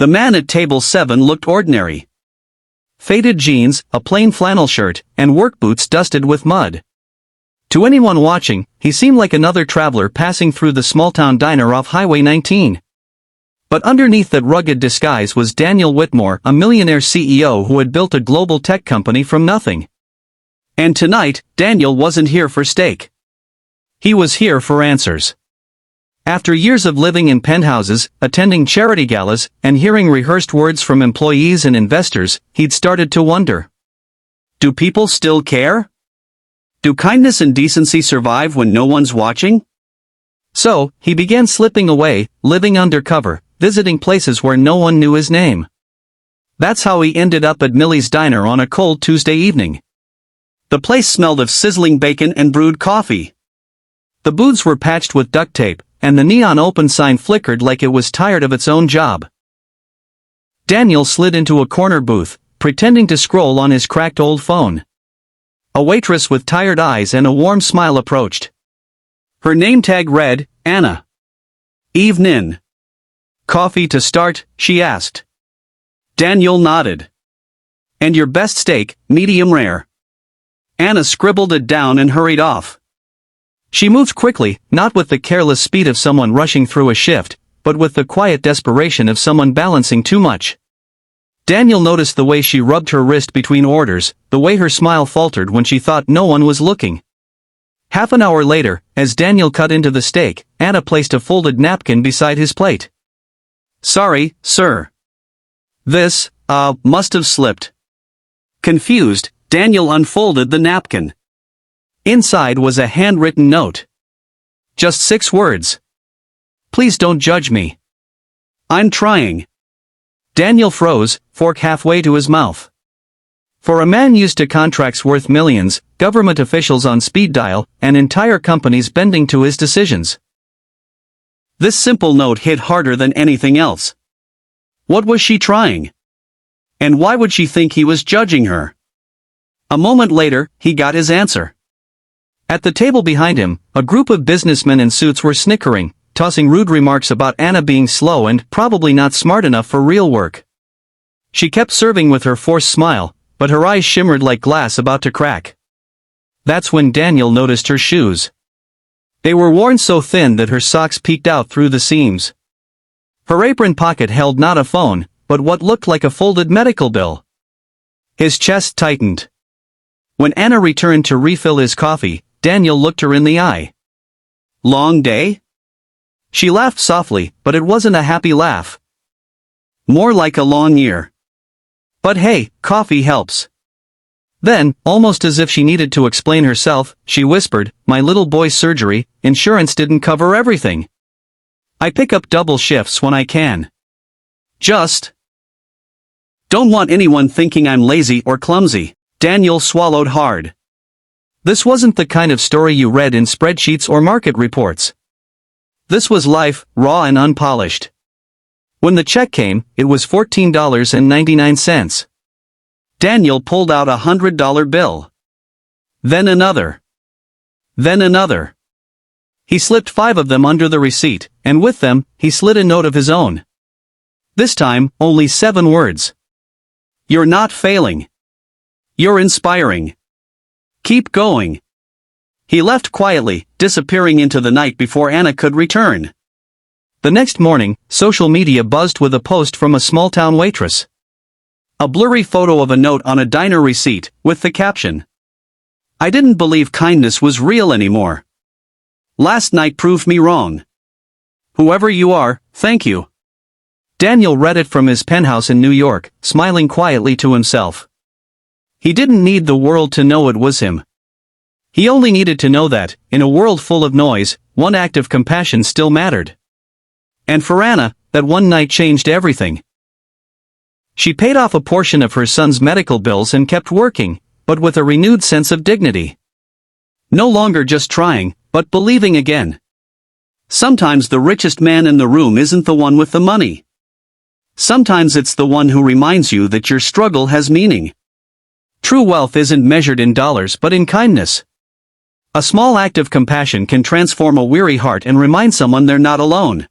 The man at table 7 looked ordinary. Faded jeans, a plain flannel shirt, and work boots dusted with mud. To anyone watching, he seemed like another traveler passing through the small-town diner off Highway 19. But underneath that rugged disguise was Daniel Whitmore, a millionaire CEO who had built a global tech company from nothing. And tonight, Daniel wasn't here for steak. He was here for answers. After years of living in penthouses, attending charity galas, and hearing rehearsed words from employees and investors, he'd started to wonder. Do people still care? Do kindness and decency survive when no one's watching? So, he began slipping away, living undercover, visiting places where no one knew his name. That's how he ended up at Millie's Diner on a cold Tuesday evening. The place smelled of sizzling bacon and brewed coffee. The booths were patched with duct tape, and the neon open sign flickered like it was tired of its own job. Daniel slid into a corner booth, pretending to scroll on his cracked old phone. A waitress with tired eyes and a warm smile approached. Her name tag read, Anna. Evenin'. Coffee to start, she asked. Daniel nodded. And your best steak, medium rare. Anna scribbled it down and hurried off. She moved quickly, not with the careless speed of someone rushing through a shift, but with the quiet desperation of someone balancing too much. Daniel noticed the way she rubbed her wrist between orders, the way her smile faltered when she thought no one was looking. Half an hour later, as Daniel cut into the steak, Anna placed a folded napkin beside his plate. Sorry, sir. This, must have slipped. Confused, Daniel unfolded the napkin. Inside was a handwritten note. Just 6 words. Please don't judge me. I'm trying. Daniel froze, fork halfway to his mouth. For a man used to contracts worth millions, government officials on speed dial, and entire companies bending to his decisions. This simple note hit harder than anything else. What was she trying? And why would she think he was judging her? A moment later, he got his answer. At the table behind him, a group of businessmen in suits were snickering, tossing rude remarks about Anna being slow and probably not smart enough for real work. She kept serving with her forced smile, but her eyes shimmered like glass about to crack. That's when Daniel noticed her shoes. They were worn so thin that her socks peeked out through the seams. Her apron pocket held not a phone, but what looked like a folded medical bill. His chest tightened. When Anna returned to refill his coffee, Daniel looked her in the eye. Long day? She laughed softly, but it wasn't a happy laugh. More like a long year. But hey, coffee helps. Then, almost as if she needed to explain herself, she whispered, my little boy's surgery, insurance didn't cover everything. I pick up double shifts when I can. Just don't want anyone thinking I'm lazy or clumsy. Daniel swallowed hard. This wasn't the kind of story you read in spreadsheets or market reports. This was life, raw and unpolished. When the check came, it was $14.99. Daniel pulled out $100 bill. Then another. Then another. He slipped 5 of them under the receipt, and with them, he slid a note of his own. This time, only 7 words. You're not failing. You're inspiring. Keep going. He left quietly, disappearing into the night before Anna could return. The next morning, social media buzzed with a post from a small-town waitress. A blurry photo of a note on a diner receipt, with the caption, I didn't believe kindness was real anymore. Last night proved me wrong. Whoever you are, thank you. Daniel read it from his penthouse in New York, smiling quietly to himself. He didn't need the world to know it was him. He only needed to know that, in a world full of noise, one act of compassion still mattered. And for Anna, that one night changed everything. She paid off a portion of her son's medical bills and kept working, but with a renewed sense of dignity. No longer just trying, but believing again. Sometimes the richest man in the room isn't the one with the money. Sometimes it's the one who reminds you that your struggle has meaning. True wealth isn't measured in dollars but in kindness. A small act of compassion can transform a weary heart and remind someone they're not alone.